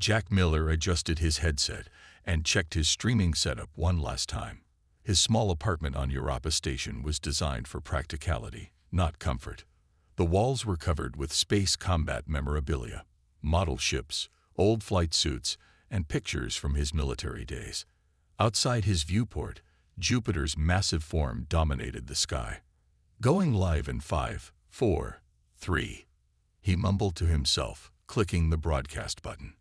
Jack Miller adjusted his headset and checked his streaming setup one last time. His small apartment on Europa Station was designed for practicality, not comfort. The walls were covered with space combat memorabilia, model ships, old flight suits, and pictures from his military days. Outside his viewport, Jupiter's massive form dominated the sky. "Going live in 5, 4, 3, he mumbled to himself, clicking the broadcast button.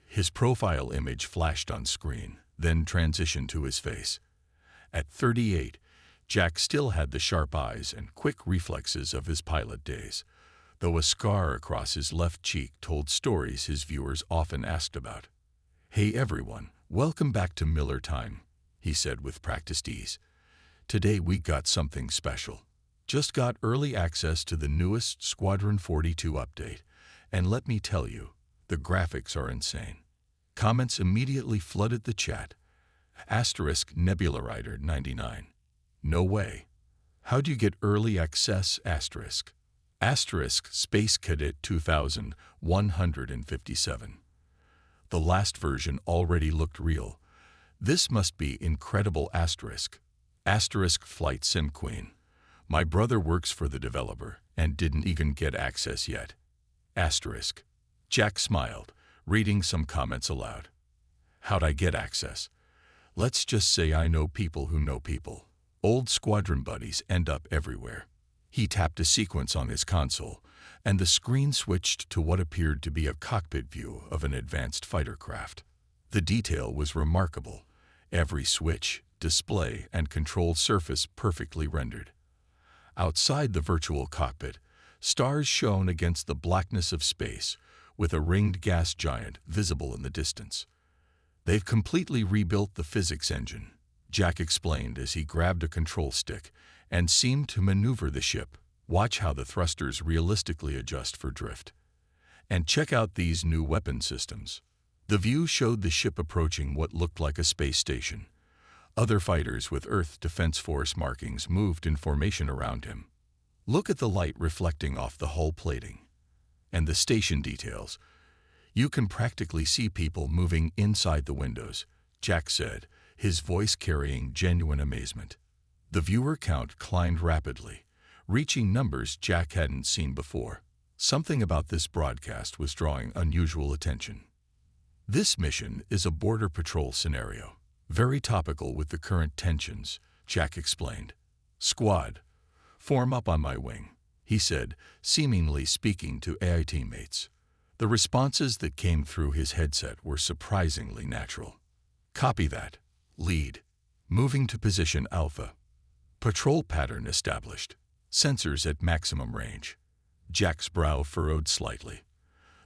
His profile image flashed on screen, then transitioned to his face. At 38, Jack still had the sharp eyes and quick reflexes of his pilot days, though a scar across his left cheek told stories his viewers often asked about. "Hey everyone, welcome back to Miller Time," he said with practiced ease. "Today we got something special. Just got early access to the newest Squadron 42 update, and let me tell you, the graphics are insane." Comments immediately flooded the chat. Asterisk Nebula Rider 99. "No way. How'd you get early access?" Asterisk. Asterisk Space Cadet 2157. "The last version already looked real. This must be incredible." Asterisk. Asterisk Flight Sim Queen. "My brother works for the developer and didn't even get access yet." Asterisk. Jack smiled, reading some comments aloud. "How'd I get access? Let's just say I know people who know people. Old Squadron buddies end up everywhere." He tapped a sequence on his console, and the screen switched to what appeared to be a cockpit view of an advanced fighter craft. The detail was remarkable. Every switch, display, and control surface perfectly rendered. Outside the virtual cockpit, stars shone against the blackness of space, with a ringed gas giant visible in the distance. "They've completely rebuilt the physics engine," Jack explained as he grabbed a control stick and seemed to maneuver the ship. "Watch how the thrusters realistically adjust for drift. And check out these new weapon systems." The view showed the ship approaching what looked like a space station. Other fighters with Earth Defense Force markings moved in formation around him. "Look at the light reflecting off the hull plating. And the station details. You can practically see people moving inside the windows," Jack said, his voice carrying genuine amazement. The viewer count climbed rapidly, reaching numbers Jack hadn't seen before. Something about this broadcast was drawing unusual attention. "This mission is a border patrol scenario, very topical with the current tensions," Jack explained. "Squad, form up on my wing," he said, seemingly speaking to AI teammates. The responses that came through his headset were surprisingly natural. "Copy that. Lead. Moving to position Alpha. Patrol pattern established. Sensors at maximum range." Jack's brow furrowed slightly.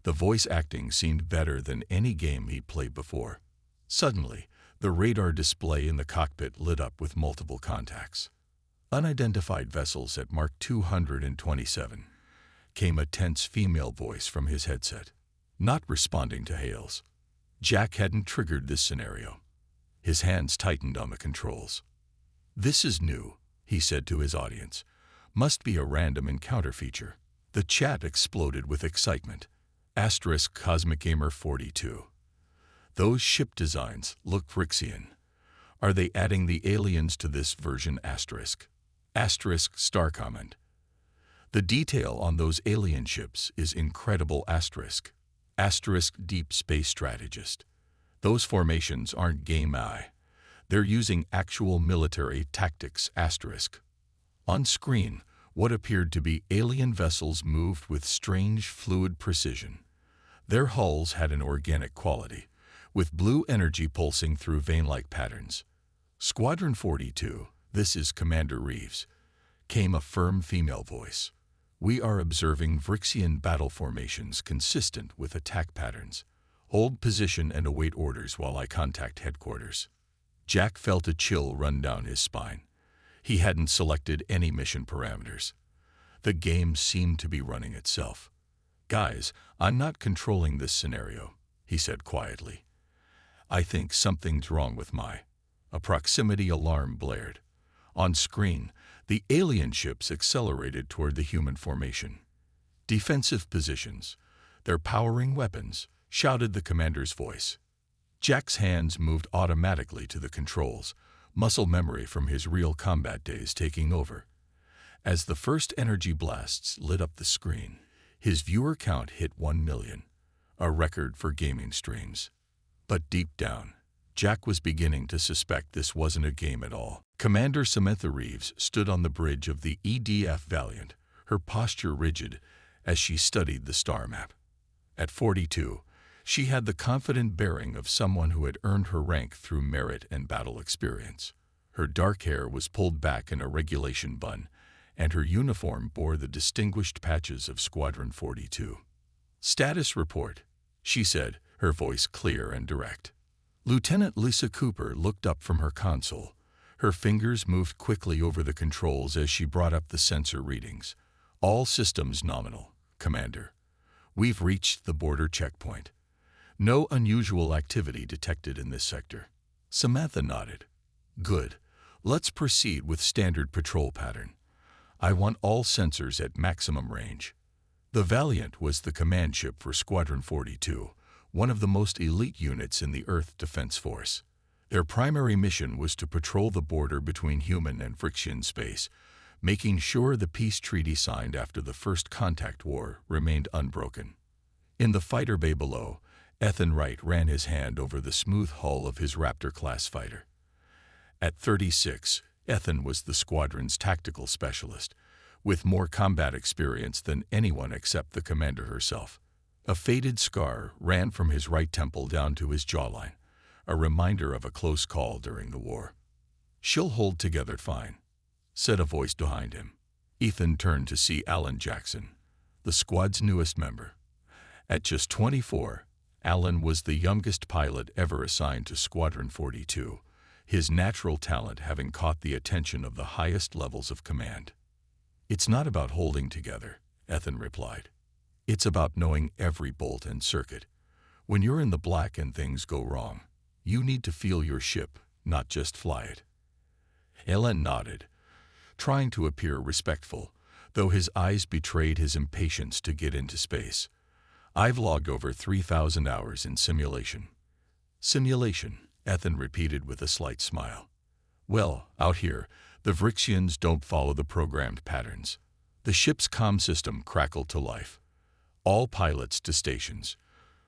The voice acting seemed better than any game he'd played before. Suddenly, the radar display in the cockpit lit up with multiple contacts. "Unidentified vessels at Mark 227. Came a tense female voice from his headset, not responding to hails. Jack hadn't triggered this scenario. His hands tightened on the controls. "This is new," he said to his audience. "Must be a random encounter feature." The chat exploded with excitement. Asterisk Cosmic Gamer 42. "Those ship designs look Phyrexian. Are they adding the aliens to this version?" Asterisk. Asterisk Star Comment. "The detail on those alien ships is incredible." Asterisk. Asterisk Deep Space Strategist. "Those formations aren't game AI. They're using actual military tactics." Asterisk. On screen, what appeared to be alien vessels moved with strange fluid precision. Their hulls had an organic quality, with blue energy pulsing through vein-like patterns. "Squadron 42, this is Commander Reeves," came a firm female voice. "We are observing Phyrexian battle formations consistent with attack patterns. Hold position and await orders while I contact headquarters." Jack felt a chill run down his spine. He hadn't selected any mission parameters. The game seemed to be running itself. "Guys, I'm not controlling this scenario," he said quietly. "I think something's wrong with my..." A proximity alarm blared. On screen, the alien ships accelerated toward the human formation. "Defensive positions. They're powering weapons," shouted the commander's voice. Jack's hands moved automatically to the controls, muscle memory from his real combat days taking over. As the first energy blasts lit up the screen, his viewer count hit 1 million, a record for gaming streams. But deep down, Jack was beginning to suspect this wasn't a game at all. Commander Samantha Reeves stood on the bridge of the EDF Valiant, her posture rigid as she studied the star map. At 42, she had the confident bearing of someone who had earned her rank through merit and battle experience. Her dark hair was pulled back in a regulation bun, and her uniform bore the distinguished patches of Squadron 42. "Status report," she said, her voice clear and direct. Lieutenant Lisa Cooper looked up from her console. Her fingers moved quickly over the controls as she brought up the sensor readings. "All systems nominal, Commander. We've reached the border checkpoint. No unusual activity detected in this sector." Samantha nodded. "Good. Let's proceed with standard patrol pattern. I want all sensors at maximum range." The Valiant was the command ship for Squadron 42, one of the most elite units in the Earth Defense Force. Their primary mission was to patrol the border between human and Frixian space, making sure the peace treaty signed after the First Contact War remained unbroken. In the fighter bay below, Ethan Wright ran his hand over the smooth hull of his Raptor-class fighter. At 36, Ethan was the squadron's tactical specialist, with more combat experience than anyone except the commander herself. A faded scar ran from his right temple down to his jawline, a reminder of a close call during the war. "She'll hold together fine," said a voice behind him. Ethan turned to see Alan Jackson, the squad's newest member. At just 24, Alan was the youngest pilot ever assigned to Squadron 42, his natural talent having caught the attention of the highest levels of command. "It's not about holding together," Ethan replied. "It's about knowing every bolt and circuit. When you're in the black and things go wrong, you need to feel your ship, not just fly it." Alan nodded, trying to appear respectful, though his eyes betrayed his impatience to get into space. "I've logged over 3,000 hours in simulation." "Simulation," Ethan repeated with a slight smile. "Well, out here, the Vrixians don't follow the programmed patterns." The ship's comm system crackled to life. "All pilots to stations.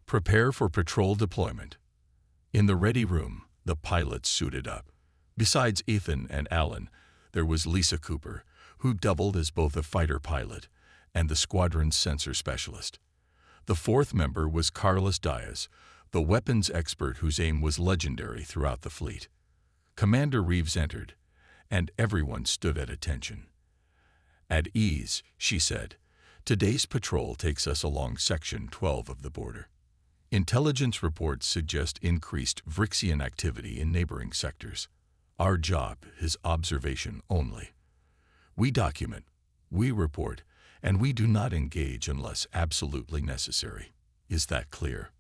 Prepare for patrol deployment." In the ready room, the pilots suited up. Besides Ethan and Alan, there was Lisa Cooper, who doubled as both a fighter pilot and the squadron's sensor specialist. The fourth member was Carlos Diaz, the weapons expert whose aim was legendary throughout the fleet. Commander Reeves entered, and everyone stood at attention. "At ease," she said. "Today's patrol takes us along Section 12 of the border. Intelligence reports suggest increased Vrixian activity in neighboring sectors. Our job is observation only. We document, we report, and we do not engage unless absolutely necessary. Is that clear?"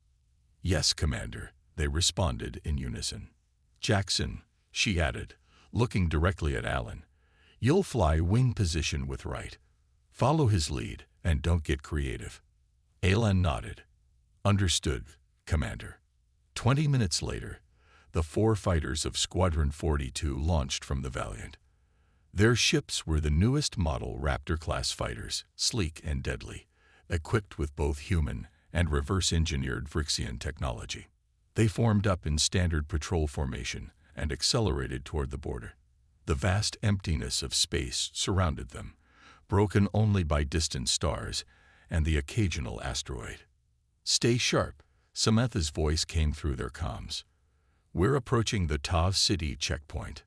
"Yes, Commander," they responded in unison. "Jackson," she added, looking directly at Alan, "you'll fly wing position with Wright. Follow his lead and don't get creative." Alan nodded. "Understood, Commander." 20 minutes later, the 4 fighters of Squadron 42 launched from the Valiant. Their ships were the newest model Raptor-class fighters, sleek and deadly, equipped with both human and reverse-engineered Vrixian technology. They formed up in standard patrol formation and accelerated toward the border. The vast emptiness of space surrounded them, broken only by distant stars and the occasional asteroid. "Stay sharp," Samantha's voice came through their comms. "We're approaching the Tav City checkpoint."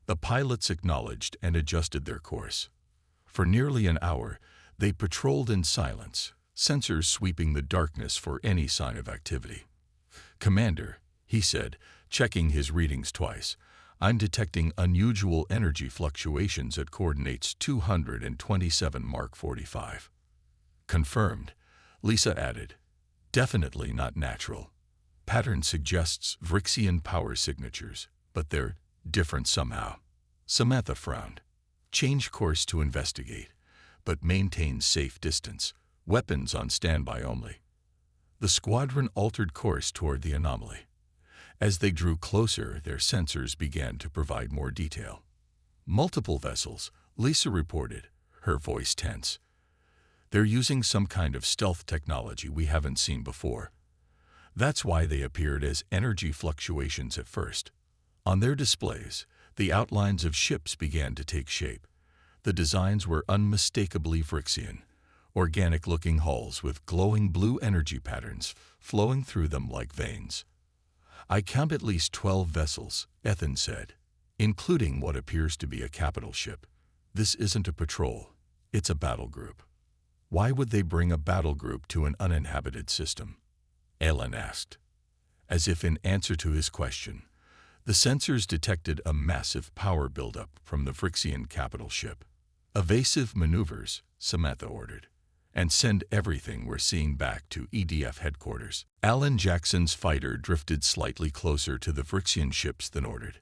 The pilots acknowledged and adjusted their course. For nearly an hour, they patrolled in silence, sensors sweeping the darkness for any sign of activity. "Commander," he said, checking his readings twice, "I'm detecting unusual energy fluctuations at coordinates 227 Mark 45. "Confirmed," Lisa added. "Definitely not natural. Pattern suggests Vrixian power signatures, but they're different somehow." Samantha frowned. "Change course to investigate, but maintain safe distance. Weapons on standby only." The squadron altered course toward the anomaly. As they drew closer, their sensors began to provide more detail. Multiple vessels, Lisa reported, her voice tense. They're using some kind of stealth technology we haven't seen before. That's why they appeared as energy fluctuations at first. On their displays, the outlines of ships began to take shape. The designs were unmistakably Phyrexian, organic-looking hulls with glowing blue energy patterns flowing through them like veins. I count at least 12 vessels, Ethan said, including what appears to be a capital ship. This isn't a patrol, it's a battle group. Why would they bring a battle group to an uninhabited system? Alan asked. As if in answer to his question, the sensors detected a massive power buildup from the Phyrexian capital ship. Evasive maneuvers, Samantha ordered, and send everything we're seeing back to EDF headquarters. Alan Jackson's fighter drifted slightly closer to the Phyrexian ships than ordered.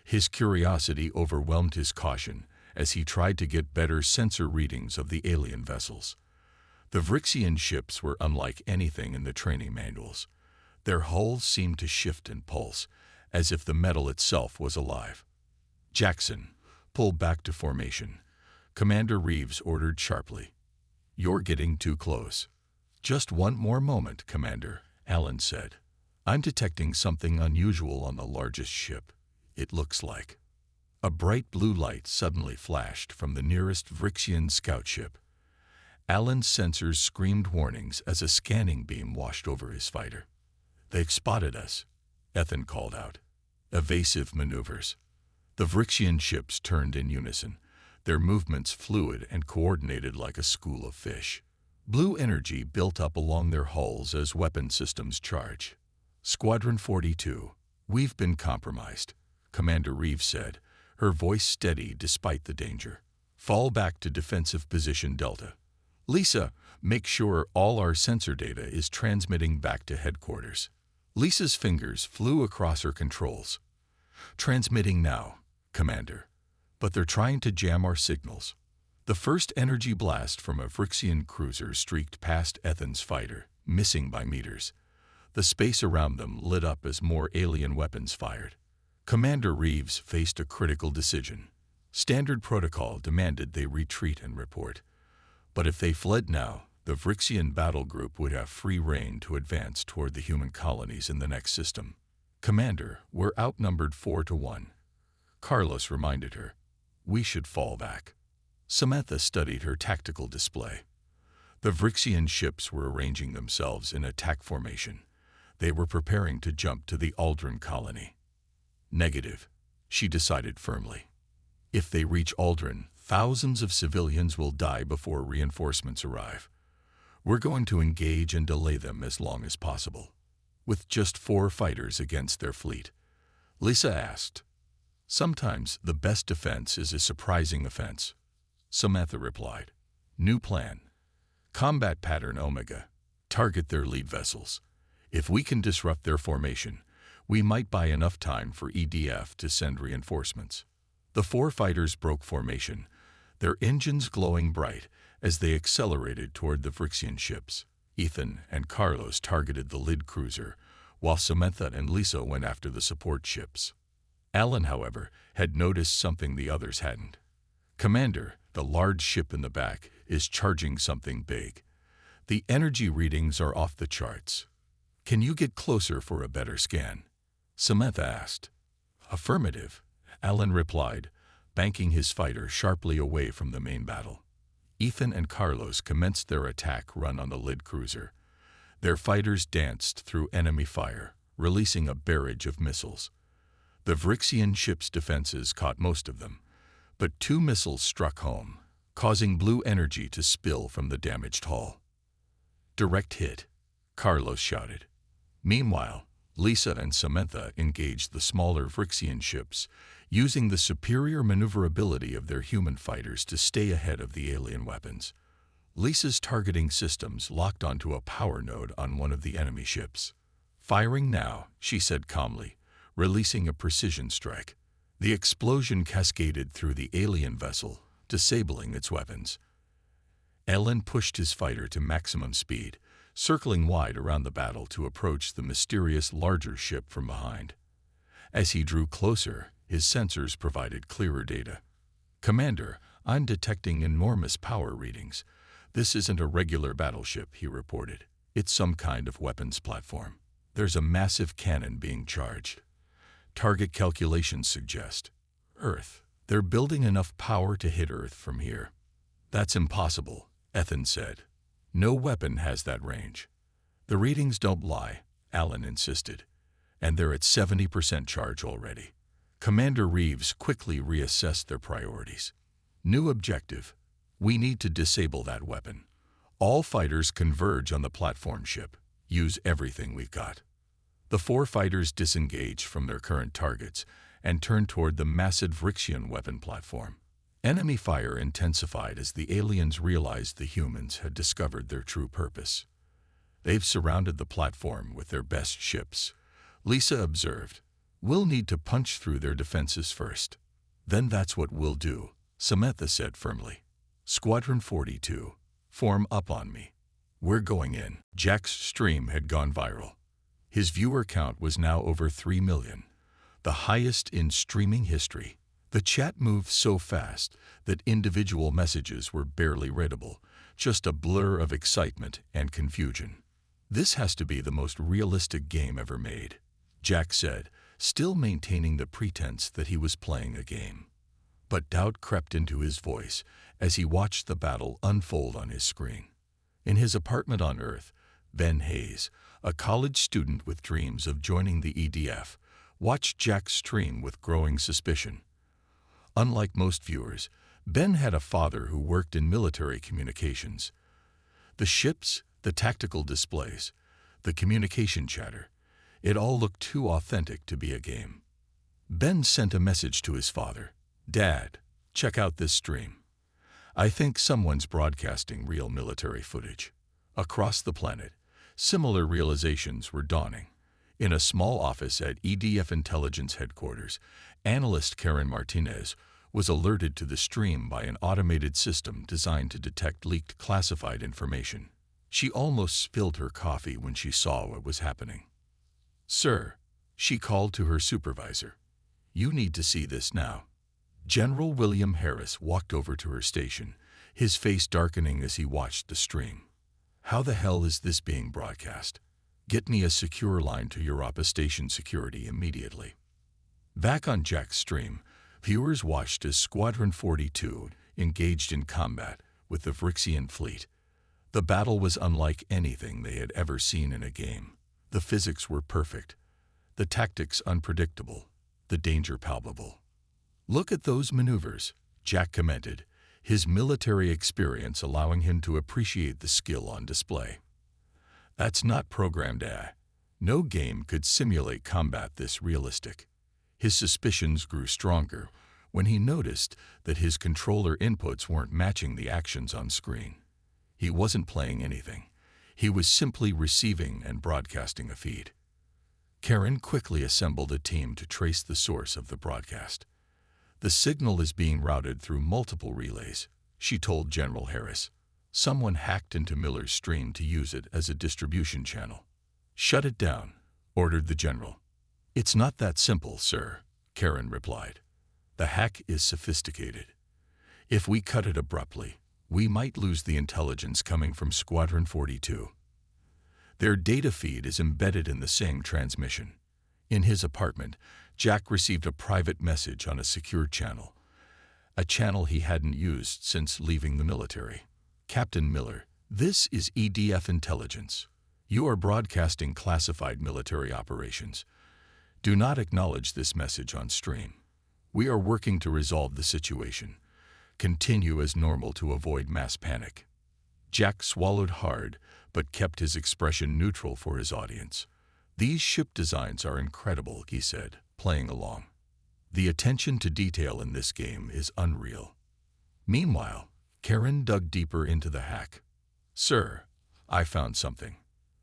His curiosity overwhelmed his caution as he tried to get better sensor readings of the alien vessels. The Phyrexian ships were unlike anything in the training manuals. Their hulls seemed to shift and pulse, as if the metal itself was alive. Jackson, pull back to formation, Commander Reeves ordered sharply. You're getting too close. Just one more moment, Commander, Alan said. I'm detecting something unusual on the largest ship. It looks like. A bright blue light suddenly flashed from the nearest Phyrexian scout ship. Alan's sensors screamed warnings as a scanning beam washed over his fighter. They've spotted us, Ethan called out. Evasive maneuvers. The Phyrexian ships turned in unison, their movements fluid and coordinated like a school of fish. Blue energy built up along their hulls as weapon systems charge. Squadron 42, we've been compromised, Commander Reeves said, her voice steady despite the danger. Fall back to defensive position Delta. Lisa, make sure all our sensor data is transmitting back to headquarters. Lisa's fingers flew across her controls. Transmitting now, Commander. But they're trying to jam our signals. The first energy blast from a Phyrexian cruiser streaked past Ethan's fighter, missing by meters. The space around them lit up as more alien weapons fired. Commander Reeves faced a critical decision. Standard protocol demanded they retreat and report. But if they fled now, the Phyrexian battle group would have free rein to advance toward the human colonies in the next system. Commander, we're outnumbered 4-1. Carlos reminded her. We should fall back. Samantha studied her tactical display. The Phyrexian ships were arranging themselves in attack formation. They were preparing to jump to the Aldrin colony. Negative, she decided firmly. If they reach Aldrin, thousands of civilians will die before reinforcements arrive. We're going to engage and delay them as long as possible. With just 4 fighters against their fleet. Lisa asked. Sometimes the best defense is a surprising offense. Samantha replied. New plan. Combat pattern Omega. Target their lead vessels. If we can disrupt their formation, we might buy enough time for EDF to send reinforcements. The 4 fighters broke formation, their engines glowing bright as they accelerated toward the Phyrexian ships. Ethan and Carlos targeted the lead cruiser, while Samantha and Lisa went after the support ships. Alan, however, had noticed something the others hadn't. Commander, the large ship in the back, is charging something big. The energy readings are off the charts. Can you get closer for a better scan? Samantha asked. Affirmative, Alan replied, banking his fighter sharply away from the main battle. Ethan and Carlos commenced their attack run on the lead cruiser. Their fighters danced through enemy fire, releasing a barrage of missiles. The Phyrexian ship's defenses caught most of them, but 2 missiles struck home, causing blue energy to spill from the damaged hull. Direct hit, Carlos shouted. Meanwhile, Lisa and Samantha engaged the smaller Phyrexian ships, using the superior maneuverability of their human fighters to stay ahead of the alien weapons. Lisa's targeting systems locked onto a power node on one of the enemy ships. Firing now, she said calmly, releasing a precision strike. The explosion cascaded through the alien vessel, disabling its weapons. Alan pushed his fighter to maximum speed, circling wide around the battle to approach the mysterious larger ship from behind. As he drew closer, his sensors provided clearer data. "Commander, I'm detecting enormous power readings. This isn't a regular battleship," he reported. "It's some kind of weapons platform. There's a massive cannon being charged. Target calculations suggest Earth. They're building enough power to hit Earth from here." "That's impossible," Ethan said. "No weapon has that range." "The readings don't lie," Alan insisted. "And they're at 70% charge already." Commander Reeves quickly reassessed their priorities. "New objective. We need to disable that weapon. All fighters converge on the platform ship. Use everything we've got." The 4 fighters disengaged from their current targets and turned toward the massive Vrixian weapon platform. Enemy fire intensified as the aliens realized the humans had discovered their true purpose. "They've surrounded the platform with their best ships," Lisa observed. "We'll need to punch through their defenses first." "Then that's what we'll do," Samantha said firmly. "Squadron 42, form up on me. We're going in." Jack's stream had gone viral. His viewer count was now over 3 million, the highest in streaming history. The chat moved so fast that individual messages were barely readable, just a blur of excitement and confusion. "This has to be the most realistic game ever made," Jack said, still maintaining the pretense that he was playing a game. But doubt crept into his voice as he watched the battle unfold on his screen. In his apartment on Earth, Ben Hayes, a college student with dreams of joining the EDF, watched Jack's stream with growing suspicion. Unlike most viewers, Ben had a father who worked in military communications. The ships, the tactical displays, the communication chatter, it all looked too authentic to be a game. Ben sent a message to his father. "Dad, check out this stream. I think someone's broadcasting real military footage." Across the planet, similar realizations were dawning. In a small office at EDF Intelligence Headquarters, analyst Karen Martinez was alerted to the stream by an automated system designed to detect leaked classified information. She almost spilled her coffee when she saw what was happening. "Sir," she called to her supervisor, "you need to see this now." General William Harris walked over to her station, his face darkening as he watched the stream. "How the hell is this being broadcast? Get me a secure line to Europa station security immediately." Back on Jack's stream, viewers watched as Squadron 42 engaged in combat with the Vrixian fleet. The battle was unlike anything they had ever seen in a game. The physics were perfect, the tactics unpredictable, the danger palpable. "Look at those maneuvers," Jack commented, his military experience allowing him to appreciate the skill on display. "That's not programmed AI. No game could simulate combat this realistic." His suspicions grew stronger when he noticed that his controller inputs weren't matching the actions on screen. He wasn't playing anything. He was simply receiving and broadcasting a feed. Karen quickly assembled a team to trace the source of the broadcast. "The signal is being routed through multiple relays," she told General Harris. "Someone hacked into Miller's stream to use it as a distribution channel." "Shut it down," ordered the general. "It's not that simple, sir," Karen replied. "The hack is sophisticated. If we cut it abruptly, we might lose the intelligence coming from Squadron 42. Their data feed is embedded in the same transmission." In his apartment, Jack received a private message on a secure channel, a channel he hadn't used since leaving the military. "Captain Miller, this is EDF Intelligence. You are broadcasting classified military operations. Do not acknowledge this message on stream. We are working to resolve the situation. Continue as normal to avoid mass panic." Jack swallowed hard, but kept his expression neutral for his audience. "These ship designs are incredible," he said, playing along. "The attention to detail in this game is unreal." Meanwhile, Karen dug deeper into the hack. "Sir, I found something.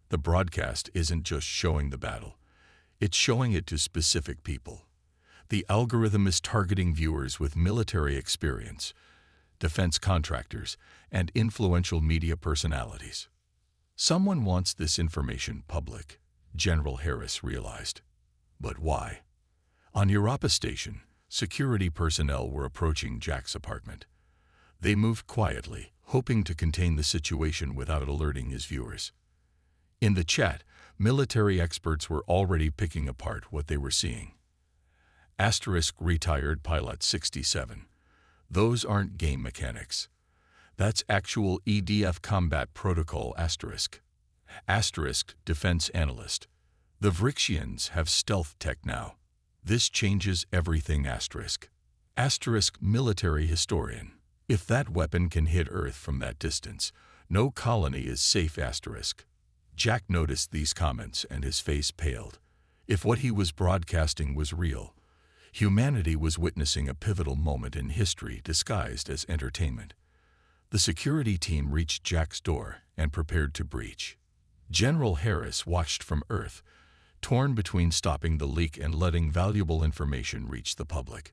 The broadcast isn't just showing the battle. It's showing it to specific people. The algorithm is targeting viewers with military experience, defense contractors, and influential media personalities." Someone wants this information public, General Harris realized. But why? On Europa Station, security personnel were approaching Jack's apartment. They moved quietly, hoping to contain the situation without alerting his viewers. In the chat, military experts were already picking apart what they were seeing. Asterisk retired pilot 67. Those aren't game mechanics. That's actual EDF combat protocol asterisk. Asterisk defense analyst. The Vrixians have stealth tech now. This changes everything asterisk. Asterisk military historian. If that weapon can hit Earth from that distance, no colony is safe asterisk. Jack noticed these comments and his face paled. If what he was broadcasting was real, humanity was witnessing a pivotal moment in history disguised as entertainment. The security team reached Jack's door and prepared to breach. General Harris watched from Earth, torn between stopping the leak and letting valuable information reach the public.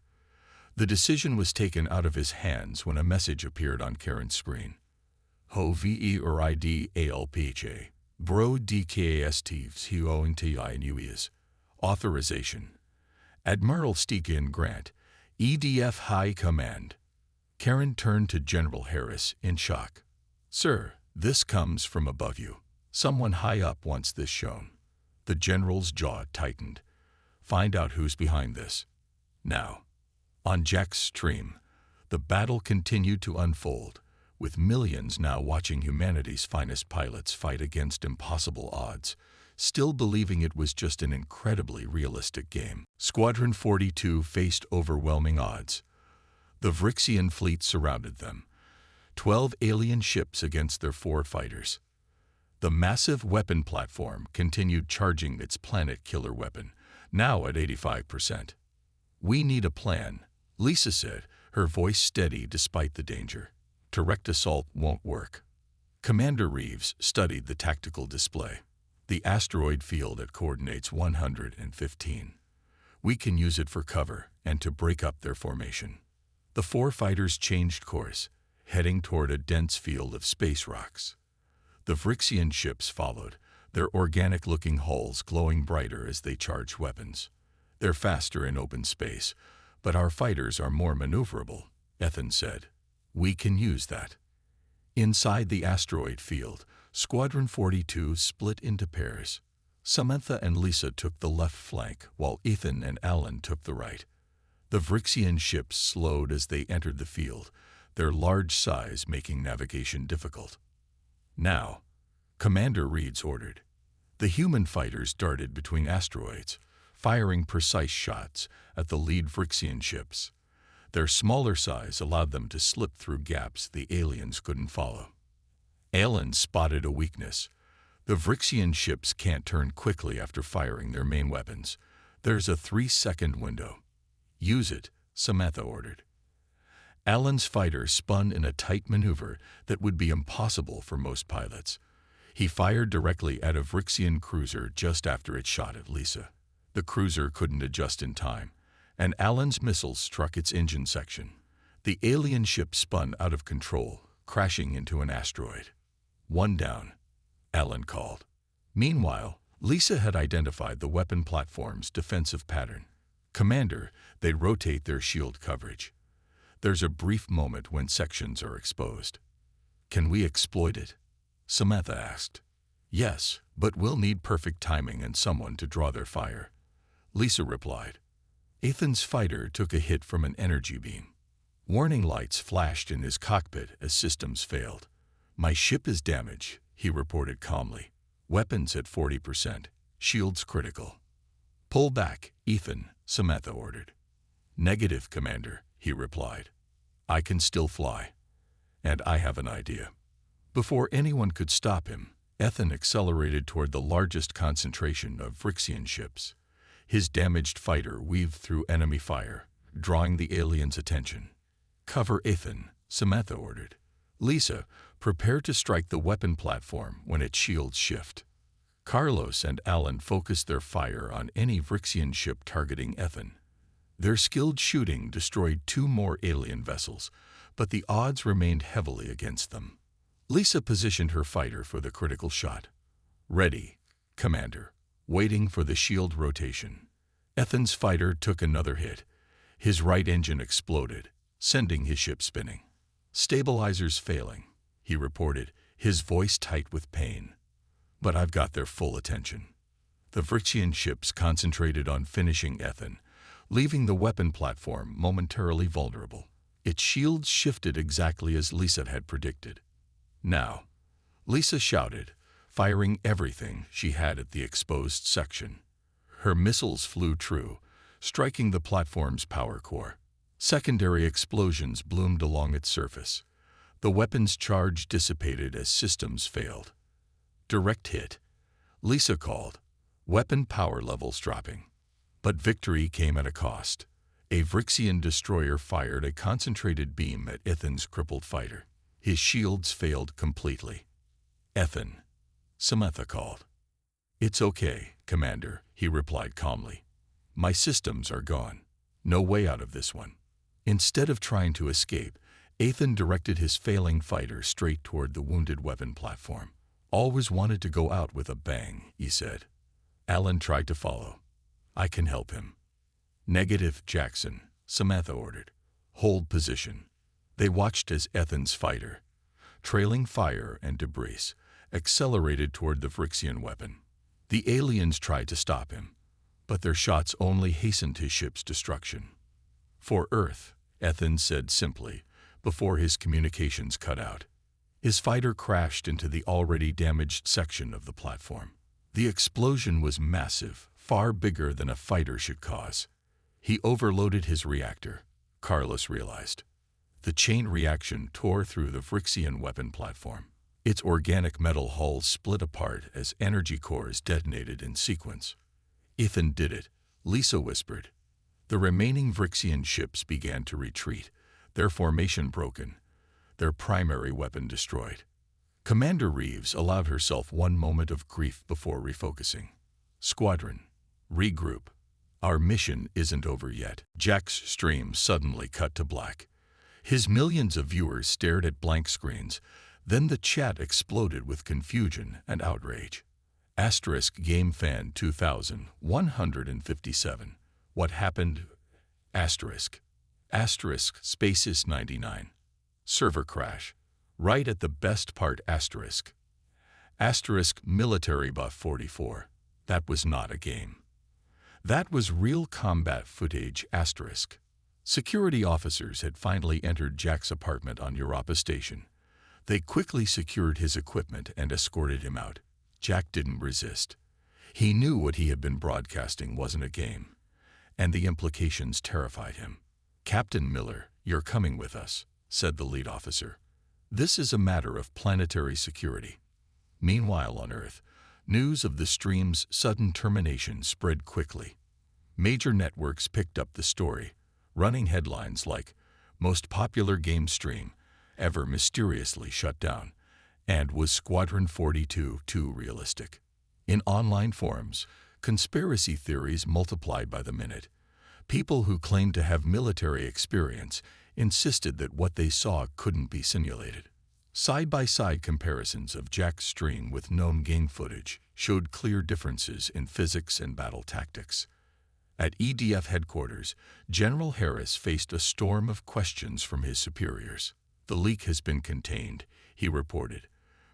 The decision was taken out of his hands when a message appeared on Karen's screen. Ho ve or id alpha. Bro dkastivs huointinuias. Authorization. Admiral Stegan Grant, EDF High Command. Karen turned to General Harris in shock. Sir, this comes from above you. Someone high up wants this shown. The general's jaw tightened. Find out who's behind this. Now. On Jack's stream, the battle continued to unfold, with millions now watching humanity's finest pilots fight against impossible odds, still believing it was just an incredibly realistic game. Squadron 42 faced overwhelming odds. The Vrixian fleet surrounded them, 12 alien ships against their 4 fighters. The massive weapon platform continued charging its planet-killer weapon, now at 85%. We need a plan, Lisa said, her voice steady despite the danger. Direct assault won't work. Commander Reeves studied the tactical display. The asteroid field at coordinates 115. We can use it for cover and to break up their formation. The 4 fighters changed course, heading toward a dense field of space rocks. The Vrixian ships followed, their organic-looking hulls glowing brighter as they charged weapons. They're faster in open space, but our fighters are more maneuverable, Ethan said. We can use that. Inside the asteroid field, Squadron 42 split into pairs. Samantha and Lisa took the left flank, while Ethan and Alan took the right. The Vrixian ships slowed as they entered the field, their large size making navigation difficult. Now, Commander Reeves ordered. The human fighters darted between asteroids, firing precise shots at the lead Vrixian ships. Their smaller size allowed them to slip through gaps the aliens couldn't follow. Alan spotted a weakness. The Vrixian ships can't turn quickly after firing their main weapons. There's a 3-second window. Use it, Samantha ordered. Alan's fighter spun in a tight maneuver that would be impossible for most pilots. He fired directly at a Vrixian cruiser just after it shot at Lisa. The cruiser couldn't adjust in time, and Alan's missiles struck its engine section. The alien ship spun out of control, crashing into an asteroid. One down, Alan called. Meanwhile, Lisa had identified the weapon platform's defensive pattern. Commander, they rotate their shield coverage. There's a brief moment when sections are exposed. Can we exploit it? Samantha asked. Yes, but we'll need perfect timing and someone to draw their fire. Lisa replied. Ethan's fighter took a hit from an energy beam. Warning lights flashed in his cockpit as systems failed. My ship is damaged, he reported calmly. Weapons at 40%. Shields critical. Pull back, Ethan, Samantha ordered. Negative, Commander, he replied. I can still fly. And I have an idea. Before anyone could stop him, Ethan accelerated toward the largest concentration of Vrixian ships. His damaged fighter weaved through enemy fire, drawing the aliens' attention. Cover Ethan, Samantha ordered. Lisa, prepare to strike the weapon platform when its shields shift. Carlos and Alan focused their fire on any Vrixian ship targeting Ethan. Their skilled shooting destroyed 2 more alien vessels, but the odds remained heavily against them. Lisa positioned her fighter for the critical shot. "Ready, Commander," waiting for the shield rotation. Ethan's fighter took another hit. His right engine exploded, sending his ship spinning. "Stabilizers failing," he reported, his voice tight with pain. "But I've got their full attention." The Vryxian ships concentrated on finishing Ethan, leaving the weapon platform momentarily vulnerable. Its shields shifted exactly as Lisa had predicted. "Now," Lisa shouted, firing everything she had at the exposed section. Her missiles flew true, striking the platform's power core. Secondary explosions bloomed along its surface. The weapon's charge dissipated as systems failed. "Direct hit," Lisa called, weapon power levels dropping. But victory came at a cost. A Vryxian destroyer fired a concentrated beam at Ethan's crippled fighter. His shields failed completely. "Ethan," Samantha called. "It's okay, Commander," he replied calmly. "My systems are gone. No way out of this one." Instead of trying to escape, Ethan directed his failing fighter straight toward the wounded weapon platform. "Always wanted to go out with a bang," he said. Alan tried to follow. "I can help him." "Negative, Jackson," Samantha ordered. "Hold position." They watched as Ethan's fighter, trailing fire and debris, accelerated toward the Vryxian weapon. The aliens tried to stop him, but their shots only hastened his ship's destruction. "For Earth," Ethan said simply, before his communications cut out. His fighter crashed into the already damaged section of the platform. The explosion was massive, far bigger than a fighter should cause. He overloaded his reactor, Carlos realized. The chain reaction tore through the Vryxian weapon platform. Its organic metal hull split apart as energy cores detonated in sequence. "Ethan did it," Lisa whispered. The remaining Vryxian ships began to retreat, their formation broken, their primary weapon destroyed. Commander Reeves allowed herself one moment of grief before refocusing. "Squadron, regroup. Our mission isn't over yet." Jack's stream suddenly cut to black. His millions of viewers stared at blank screens. Then the chat exploded with confusion and outrage. Asterisk Game Fan 2157. What happened? Asterisk. Asterisk Spaces 99. Server crash. Right at the best part. Asterisk. Asterisk Military Buff 44. That was not a game. That was real combat footage. Asterisk. Security officers had finally entered Jack's apartment on Europa Station. They quickly secured his equipment and escorted him out. Jack didn't resist. He knew what he had been broadcasting wasn't a game, and the implications terrified him. "Captain Miller, you're coming with us," said the lead officer. "This is a matter of planetary security." Meanwhile on Earth, news of the stream's sudden termination spread quickly. Major networks picked up the story, running headlines like, "Most popular game stream ever mysteriously shut down," and "Was Squadron 42 too realistic?" In online forums, conspiracy theories multiplied by the minute. People who claimed to have military experience insisted that what they saw couldn't be simulated. Side-by-side comparisons of Jack's stream with known game footage showed clear differences in physics and battle tactics. At EDF headquarters, General Harris faced a storm of questions from his superiors. "The leak has been contained," he reported.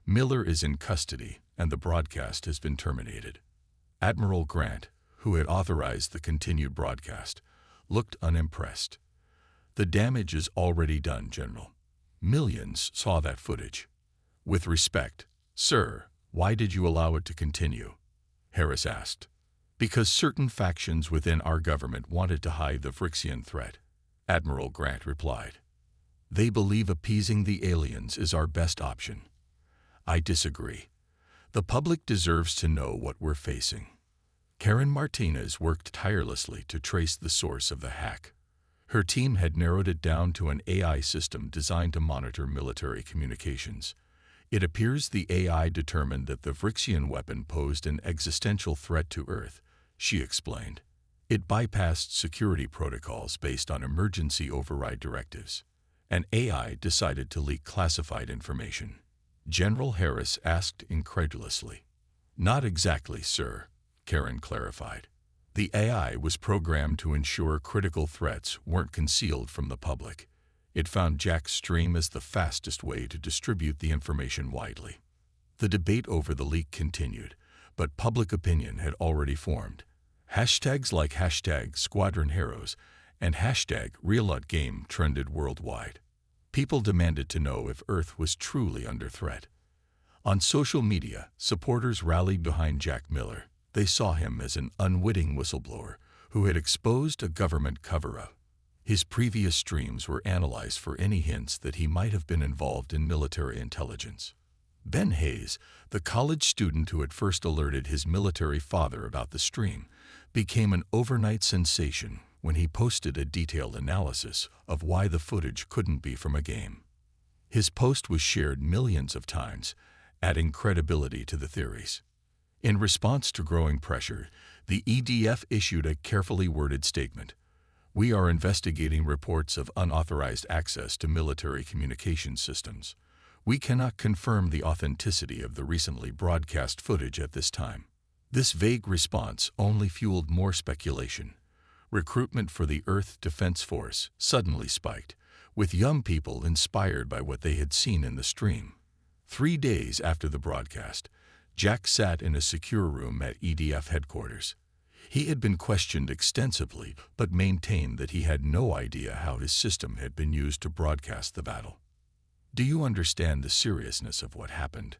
"Miller is in custody, and the broadcast has been terminated." Admiral Grant, who had authorized the continued broadcast, looked unimpressed. "The damage is already done, General. Millions saw that footage." "With respect, sir, why did you allow it to continue?" Harris asked. "Because certain factions within our government wanted to hide the Vryxian threat," Admiral Grant replied. "They believe appeasing the aliens is our best option." "I disagree. The public deserves to know what we're facing." Karen Martinez worked tirelessly to trace the source of the hack. Her team had narrowed it down to an AI system designed to monitor military communications. It appears the AI determined that the Vryxian weapon posed an existential threat to Earth, she explained. It bypassed security protocols based on emergency override directives. An AI decided to leak classified information. General Harris asked incredulously. Not exactly, sir, Karen clarified. The AI was programmed to ensure critical threats weren't concealed from the public. It found Jack's stream as the fastest way to distribute the information widely. The debate over the leak continued, but public opinion had already formed. Hashtags like hashtag Squadron Heroes and hashtag RealLutGame trended worldwide. People demanded to know if Earth was truly under threat. On social media, supporters rallied behind Jack Miller. They saw him as an unwitting whistleblower who had exposed a government cover-up. His previous streams were analyzed for any hints that he might have been involved in military intelligence. Ben Hayes, the college student who had first alerted his military father about the stream, became an overnight sensation when he posted a detailed analysis of why the footage couldn't be from a game. His post was shared millions of times, adding credibility to the theories. In response to growing pressure, the EDF issued a carefully worded statement. We are investigating reports of unauthorized access to military communication systems. We cannot confirm the authenticity of the recently broadcast footage at this time. This vague response only fueled more speculation. Recruitment for the Earth Defense Force suddenly spiked, with young people inspired by what they had seen in the stream. 3 days after the broadcast, Jack sat in a secure room at EDF headquarters. He had been questioned extensively, but maintained that he had no idea how his system had been used to broadcast the battle. Do you understand the seriousness of what happened?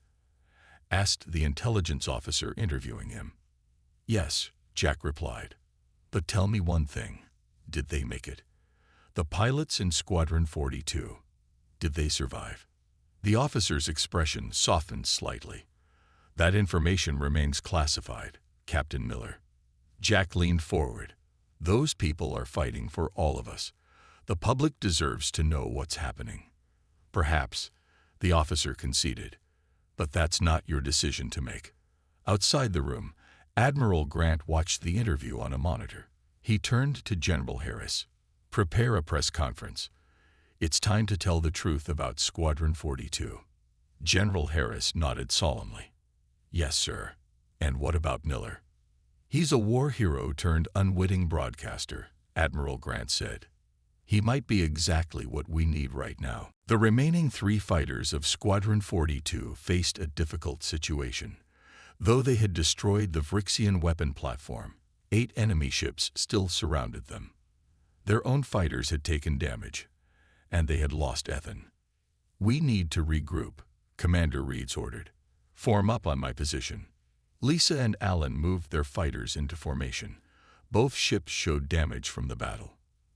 Asked the intelligence officer interviewing him. Yes, Jack replied. But tell me one thing. Did they make it? The pilots in Squadron 42. Did they survive? The officer's expression softened slightly. That information remains classified, Captain Miller. Jack leaned forward. Those people are fighting for all of us. The public deserves to know what's happening. Perhaps, the officer conceded. But that's not your decision to make. Outside the room, Admiral Grant watched the interview on a monitor. He turned to General Harris. Prepare a press conference. It's time to tell the truth about Squadron 42. General Harris nodded solemnly. Yes, sir. And what about Miller? He's a war hero turned unwitting broadcaster, Admiral Grant said. He might be exactly what we need right now. The remaining 3 fighters of Squadron 42 faced a difficult situation. Though they had destroyed the Vrixian weapon platform, 8 enemy ships still surrounded them. Their own fighters had taken damage, and they had lost Ethan. We need to regroup, Commander Reeds ordered. Form up on my position. Lisa and Alan moved their fighters into formation. Both ships showed damage from the battle.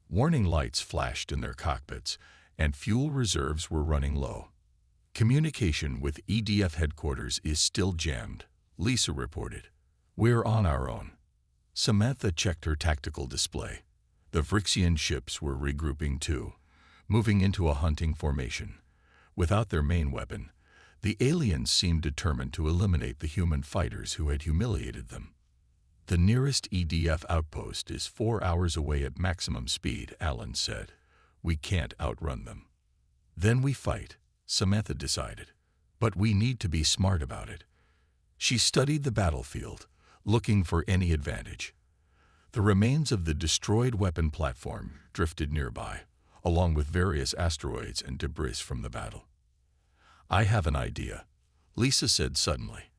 Warning lights flashed in their cockpits, and fuel reserves were running low. Communication with EDF headquarters is still jammed, Lisa reported. We're on our own. Samantha checked her tactical display. The Vrixian ships were regrouping too, moving into a hunting formation. Without their main weapon, the aliens seemed determined to eliminate the human fighters who had humiliated them. The nearest EDF outpost is 4 hours away at maximum speed, Alan said. We can't outrun them. Then we fight, Samantha decided. But we need to be smart about it. She studied the battlefield, looking for any advantage. The remains of the destroyed weapon platform drifted nearby, along with various asteroids and debris from the battle. I have an idea, Lisa said suddenly.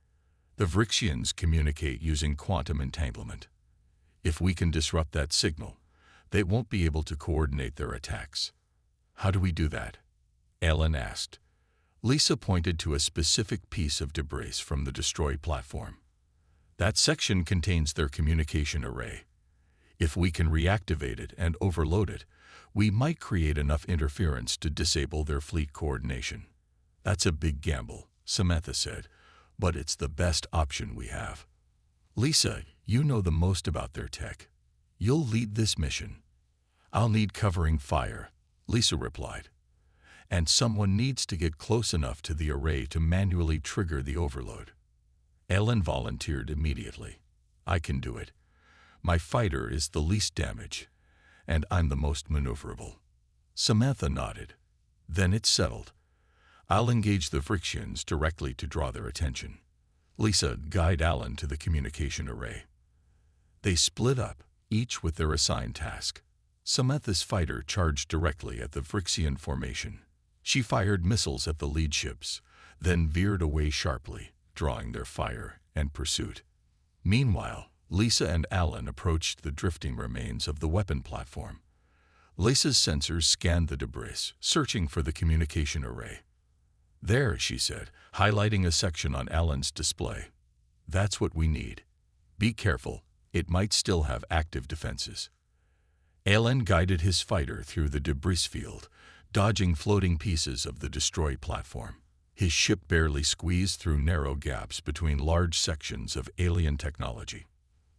The Vrixians communicate using quantum entanglement. If we can disrupt that signal, they won't be able to coordinate their attacks. How do we do that? Alan asked. Lisa pointed to a specific piece of debris from the destroyed platform. That section contains their communication array. If we can reactivate it and overload it, we might create enough interference to disable their fleet coordination. That's a big gamble, Samantha said, but it's the best option we have. Lisa, you know the most about their tech. You'll lead this mission. I'll need covering fire, Lisa replied. And someone needs to get close enough to the array to manually trigger the overload. Ellen volunteered immediately. I can do it. My fighter is the least damage, and I'm the most maneuverable. Samantha nodded. Then it's settled. I'll engage the Phyrexians directly to draw their attention. Lisa, guide Alan to the communication array. They split up, each with their assigned task. Samantha's fighter charged directly at the Phyrexian formation. She fired missiles at the lead ships, then veered away sharply, drawing their fire and pursuit. Meanwhile, Lisa and Alan approached the drifting remains of the weapon platform. Lisa's sensors scanned the debris, searching for the communication array. There, she said, highlighting a section on Alan's display. That's what we need. Be careful, it might still have active defenses. Alan guided his fighter through the debris field, dodging floating pieces of the destroyed platform. His ship barely squeezed through narrow gaps between large sections of alien technology.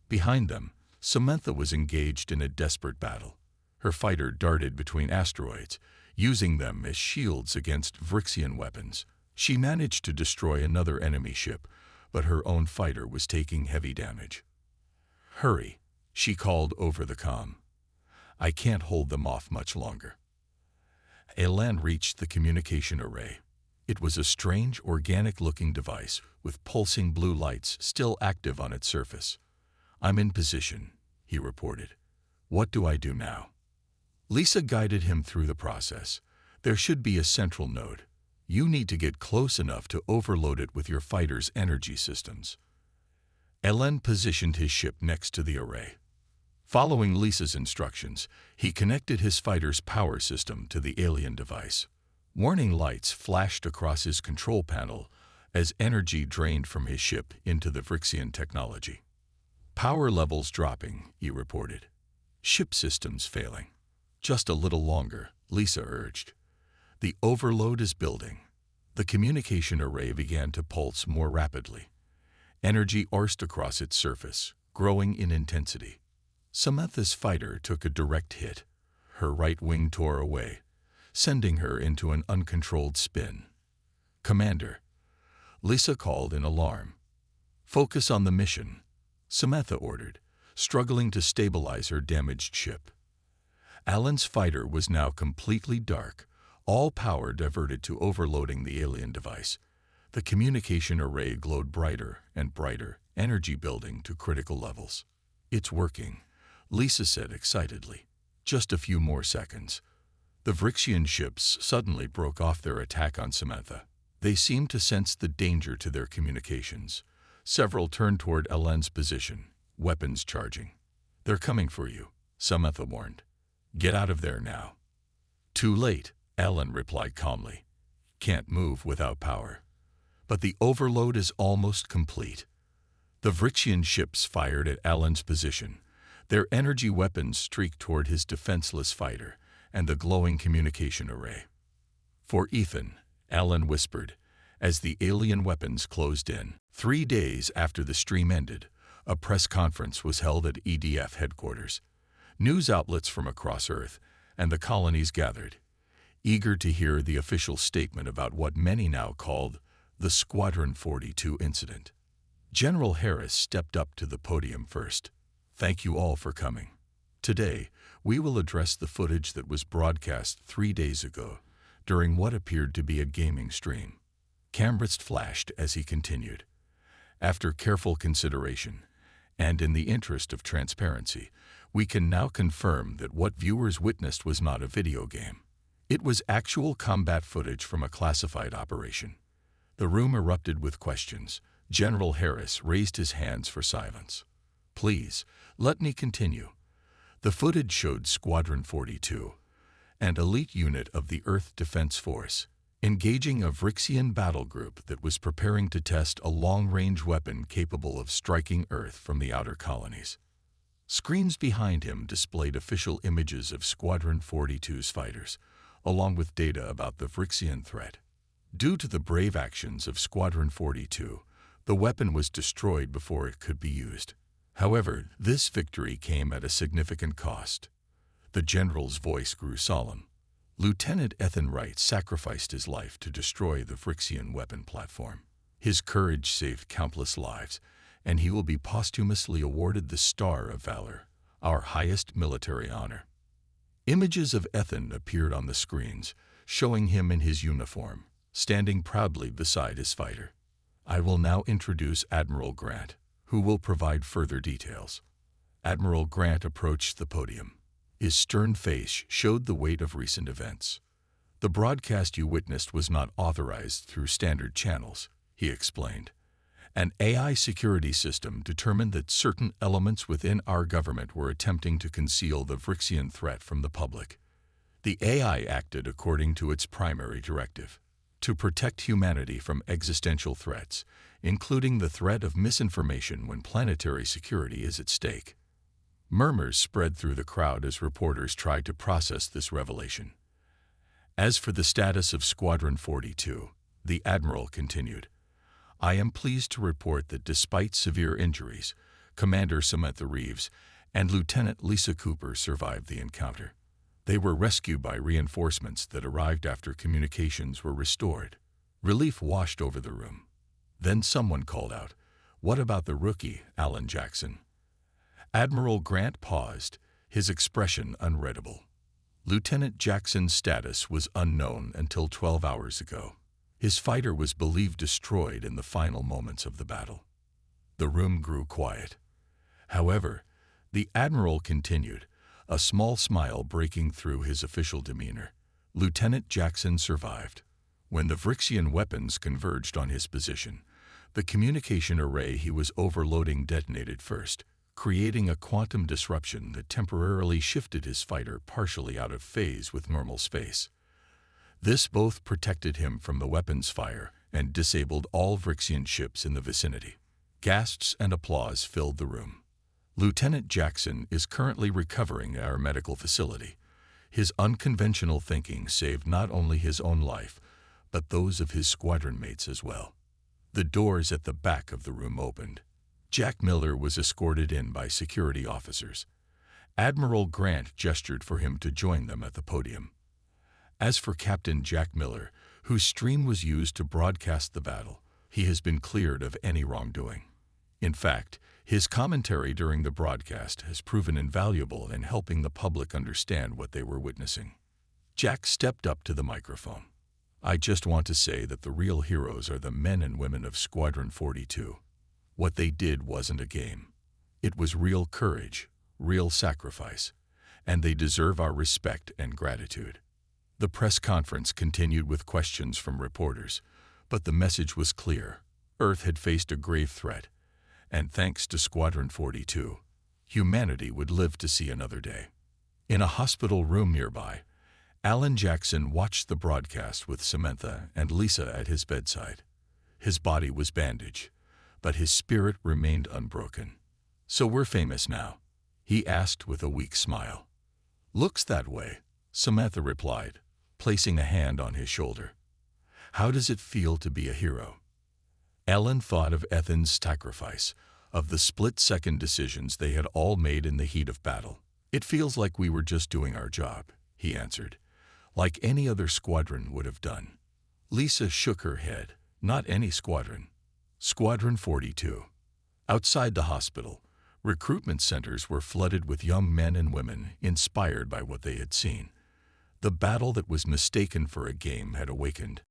Behind them, Samantha was engaged in a desperate battle. Her fighter darted between asteroids, using them as shields against Phyrexian weapons. She managed to destroy another enemy ship, but her own fighter was taking heavy damage. Hurry, she called over the comm. I can't hold them off much longer. Alan reached the communication array. It was a strange, organic-looking device with pulsing blue lights still active on its surface. I'm in position, he reported. What do I do now? Lisa guided him through the process. There should be a central node. You need to get close enough to overload it with your fighter's energy systems. Alan positioned his ship next to the array. Following Lisa's instructions, he connected his fighter's power system to the alien device. Warning lights flashed across his control panel as energy drained from his ship into the Phyrexian technology. Power levels dropping, he reported. Ship systems failing. Just a little longer, Lisa urged. The overload is building. The communication array began to pulse more rapidly. Energy coursed across its surface, growing in intensity. Samantha's fighter took a direct hit. Her right wing tore away, sending her into an uncontrolled spin. Commander, Lisa called in alarm. Focus on the mission, Samantha ordered, struggling to stabilize her damaged ship. Alan's fighter was now completely dark, all power diverted to overloading the alien device. The communication array glowed brighter and brighter, energy building to critical levels. It's working, Lisa said excitedly. Just a few more seconds. The Phyrexian ships suddenly broke off their attack on Samantha. They seemed to sense the danger to their communications. Several turned toward Alan's position, weapons charging. They're coming for you, Samantha warned. Get out of there now. Too late, Alan replied calmly. Can't move without power. But the overload is almost complete. The Phyrexian ships fired at Alan's position. Their energy weapons streaked toward his defenseless fighter and the glowing communication array. For Ethan, Alan whispered, as the alien weapons closed in. 3 days after the stream ended, a press conference was held at EDF headquarters. News outlets from across Earth and the colonies gathered, eager to hear the official statement about what many now called the Squadron 42 incident. General Harris stepped up to the podium first. Thank you all for coming. Today, we will address the footage that was broadcast 3 days ago during what appeared to be a gaming stream. Cameras flashed as he continued. After careful consideration, and in the interest of transparency, we can now confirm that what viewers witnessed was not a video game. It was actual combat footage from a classified operation. The room erupted with questions. General Harris raised his hands for silence. Please, let me continue. The footage showed Squadron 42, an elite unit of the Earth Defense Force, engaging a Phyrexian battle group that was preparing to test a long-range weapon capable of striking Earth from the outer colonies. Screens behind him displayed official images of Squadron 42's fighters, along with data about the Phyrexian threat. Due to the brave actions of Squadron 42, the weapon was destroyed before it could be used. However, this victory came at a significant cost. The general's voice grew solemn. Lieutenant Ethan Wright sacrificed his life to destroy the Phyrexian weapon platform. His courage saved countless lives, and he will be posthumously awarded the Star of Valor, our highest military honor. Images of Ethan appeared on the screens, showing him in his uniform, standing proudly beside his fighter. I will now introduce Admiral Grant, who will provide further details. Admiral Grant approached the podium. His stern face showed the weight of recent events. The broadcast you witnessed was not authorized through standard channels, he explained. An AI security system determined that certain elements within our government were attempting to conceal the Vrixian threat from the public. The AI acted according to its primary directive: to protect humanity from existential threats, including the threat of misinformation when planetary security is at stake. Murmurs spread through the crowd as reporters tried to process this revelation. As for the status of Squadron 42, the Admiral continued, I am pleased to report that despite severe injuries, Commander Samantha Reeves and Lieutenant Lisa Cooper survived the encounter. They were rescued by reinforcements that arrived after communications were restored. Relief washed over the room. Then someone called out, "What about the rookie, Alan Jackson?" Admiral Grant paused, his expression unreadable. Lieutenant Jackson's status was unknown until 12 hours ago. His fighter was believed destroyed in the final moments of the battle. The room grew quiet. However, the Admiral continued, a small smile breaking through his official demeanor. Lieutenant Jackson survived. When the Vrixian weapons converged on his position, the communication array he was overloading detonated first, creating a quantum disruption that temporarily shifted his fighter partially out of phase with normal space. This both protected him from the weapon's fire and disabled all Vrixian ships in the vicinity. Gasps and applause filled the room. Lieutenant Jackson is currently recovering at our medical facility. His unconventional thinking saved not only his own life, but those of his squadron mates as well. The doors at the back of the room opened. Jack Miller was escorted in by security officers. Admiral Grant gestured for him to join them at the podium. As for Captain Jack Miller, whose stream was used to broadcast the battle, he has been cleared of any wrongdoing. In fact, his commentary during the broadcast has proven invaluable in helping the public understand what they were witnessing. Jack stepped up to the microphone. I just want to say that the real heroes are the men and women of Squadron 42. What they did wasn't a game. It was real courage, real sacrifice, and they deserve our respect and gratitude. The press conference continued with questions from reporters, but the message was clear. Earth had faced a grave threat, and thanks to Squadron 42, humanity would live to see another day. In a hospital room nearby, Alan Jackson watched the broadcast with Samantha and Lisa at his bedside. His body was bandaged, but his spirit remained unbroken. "So we're famous now?" he asked with a weak smile. "Looks that way," Samantha replied, placing a hand on his shoulder. "How does it feel to be a hero?" Ellen thought of Ethan's sacrifice, of the split-second decisions they had all made in the heat of battle. "It feels like we were just doing our job," he answered, "like any other squadron would have done." Lisa shook her head. "Not any squadron. Squadron 42. Outside the hospital, recruitment centers were flooded with young men and women inspired by what they had seen. The battle that was mistaken for a game had awakened.